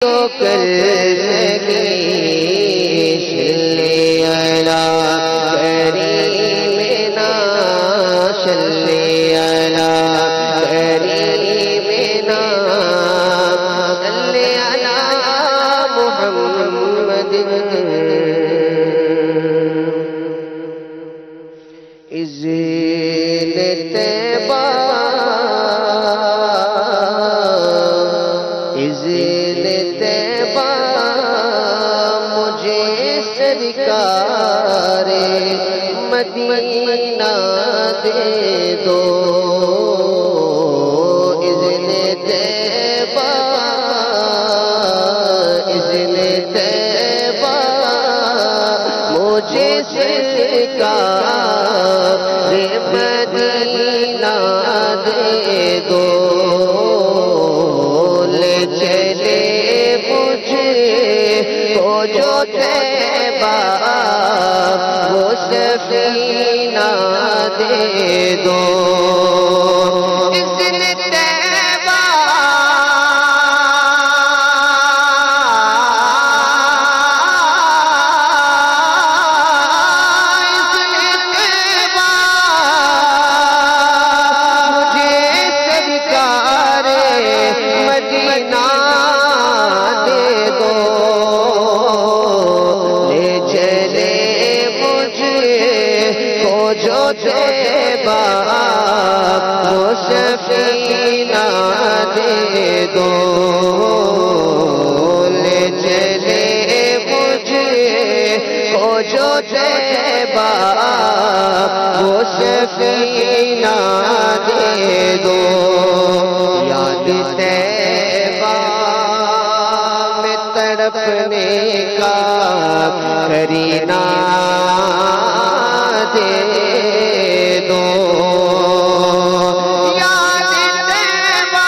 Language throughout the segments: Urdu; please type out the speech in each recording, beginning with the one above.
کر سکے صلی علی کریمنا صلی علی کریمنا صلی علی محمد اذن طیبہ سرکار مدینہ دے دو اذن طیبہ اذن طیبہ مجھے سرکار مدینہ دے دو لے چلے مجھے کو جو وہ سفینہ دے دو اذن طیبہ اذن طیبہ مجھے سرکار مدینہ دے دو جو طیبہ وہ سفینہ دے دو لے چلے مجھے کو جو طیبہ وہ سفینہ دے دو یاد طیبہ میں تڑپنے کا کرینہ دے دو یاد طیبہ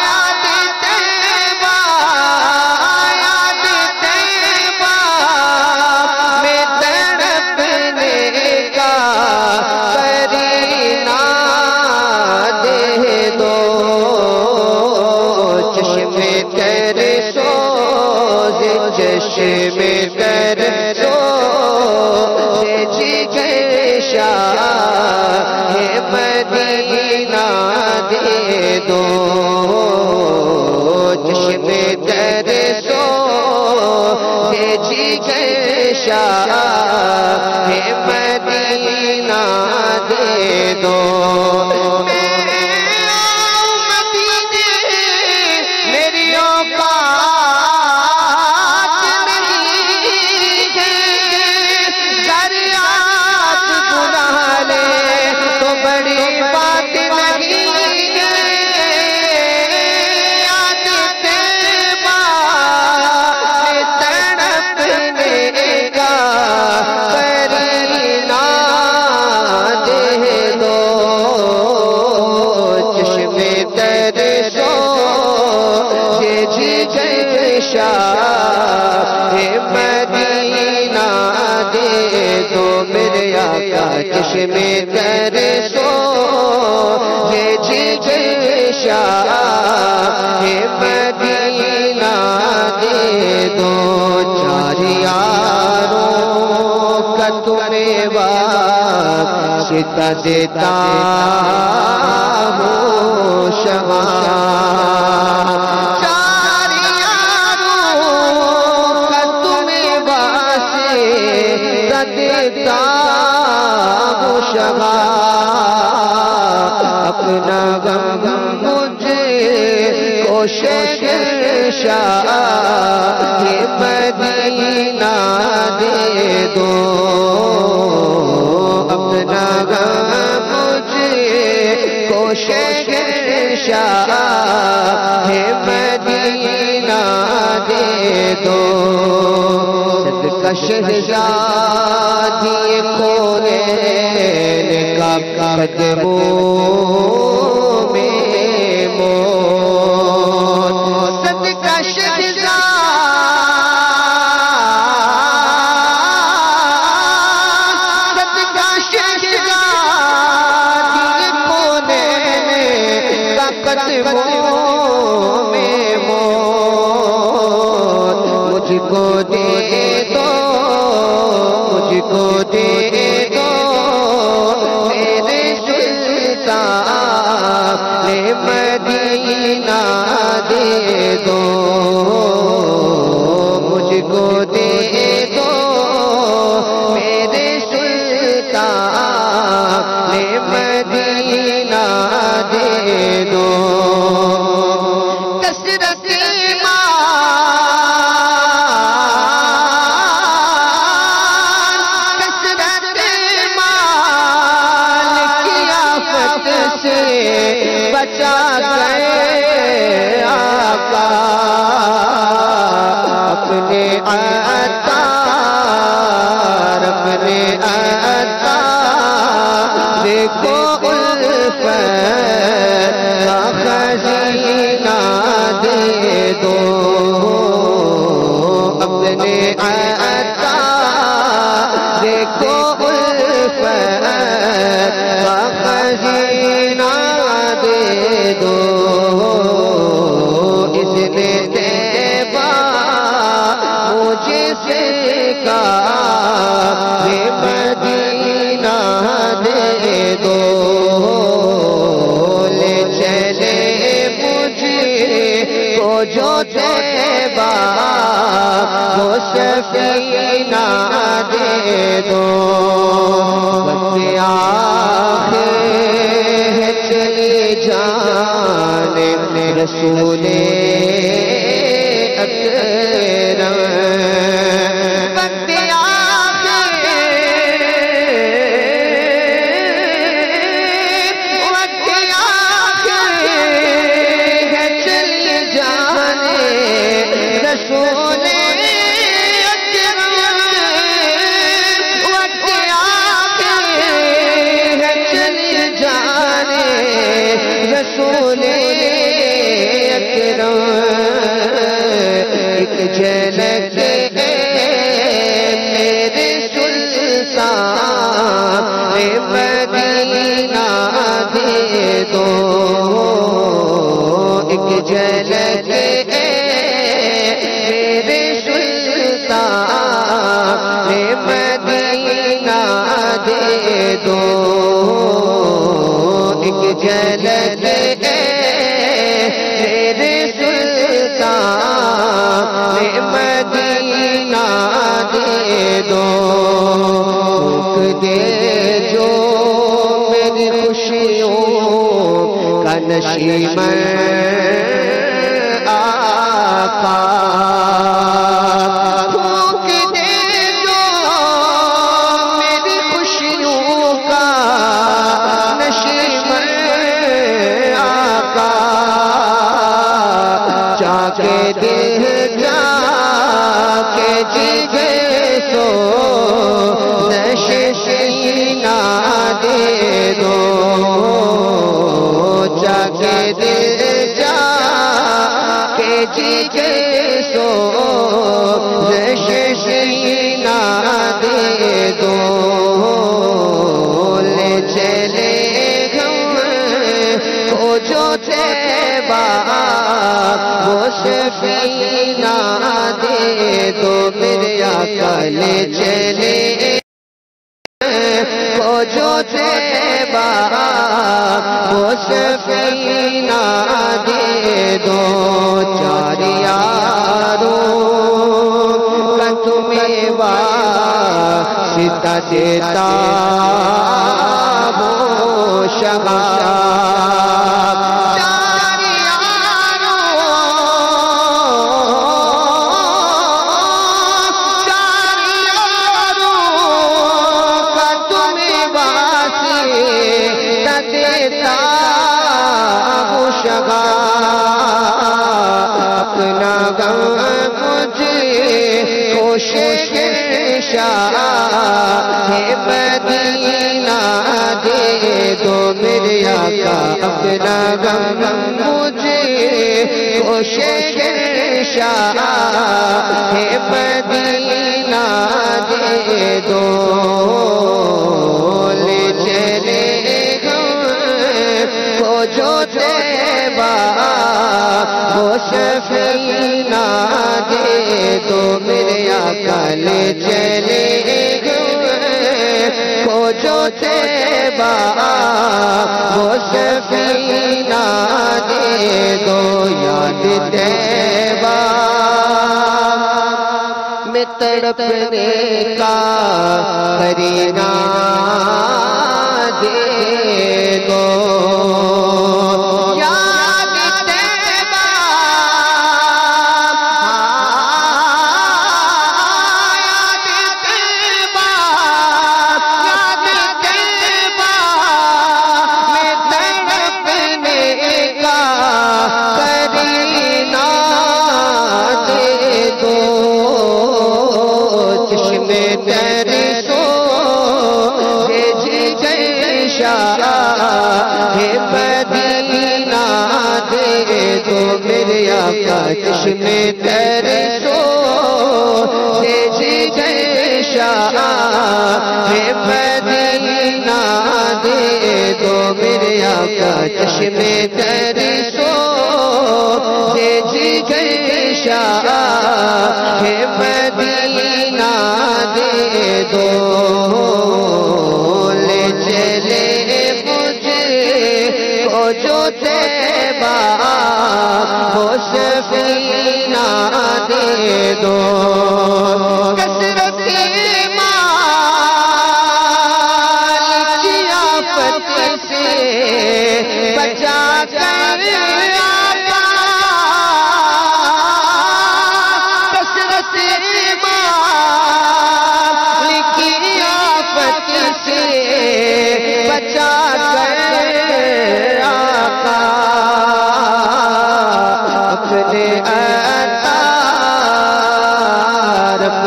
یاد طیبہ یاد طیبہ میں تڑپنے کا کرینہ دے دو چشمے تر چشم تر جگر شاہ مدینہ دے دو چشم تر جگر شاہ مدینہ دے دو شاہ مدینہ دے دو میرے آقا چشم تر یہ جگر شاہ مدینہ دے دو چار یاروں کا تمہیں واسطہ دیتا ہوں شمع دیتا ہوں شمع اپنا غم مجھے کو شہنشاہ مدینہ دے دو اپنا غم مجھے کو شہنشاہ مدینہ دے دو صدقہ شہزادی کونین کا قدموں میں موت صدقہ شہزادی کونین قدموں میں موت مجھ کو دے دو، مجھ کو دے دو میرے سلطان مدینہ دے دو، مجھ کو دے دو میرے سلطان مدینہ دے دو۔ کثرت سے بچا گئے آقا اپنے عطار، اپنے عطار دیکھو الفت کا خزینہ دے دو، اپنے عطار دیکھو الفت کا خزینہ دے دو۔ اس نے طیبہ مجھے سے کہا مدینہ دے دو، لے چلے مجھے کو جو طیبہ وہ سفینہ دے دو۔ بس آخر ہے چلی جانب رسول اکرم، وقت آخر ہے چلی جانب رسول رسول اکرم، ایک جھلک میرے سلطان مدینہ دے دو، ایک جھلک میرے سلطان مدینہ دے دو، ایک جھلک میرے سلطان مدینہ دے دو۔ دے جو میری خوشیوں کا نشیمن آقا، کے دل جا کے جگے سو نشیمہ دے دو، جا کے دل جا کے جگے سو نشیمہ دے دو، لے چلے غم کو جو طیبہ وہ سفینہ دے دو، میرے آقا لے چلے کو جو طیبہ وہ سفینہ دے دو۔ چار یاروں کا تمہیں واسطہ دیتا وہ شباب، اپنا غم مجھے کوشش شاہ مدینہ دے دو، میرے آقا اپنا غم مجھے کوشش شاہ مدینہ دے دو، لے چلے غم کو جو تیبا وہ سفینہ دے دو میرے آقا لے چلے وہ جو تیبا وہ سفینہ دے دو یاد تیبا میں تڑپنے کا قرینہ دے دو یاد تیبا یاد تیبا یاد تیبا میں تڑپنے کا قرینہ دے دو چشمے تیرے سو مدینہ دے دو میرے آقا چشمے تیرے سو شاہ مدینہ دے دو میرے آقا چشمے تیرے سو شاہ مدینہ دے دو لے چلے جو تیبا وہ سفینہ دے دو کثرت مال کی آفت سے بچا کر آقا کثرت مال کی آفت سے بچا کر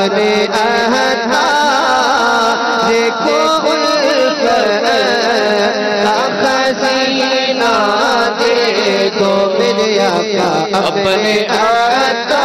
اپنے احطا دیکھو الفت کا خزینہ دے دو میرے آقا اپنے احطا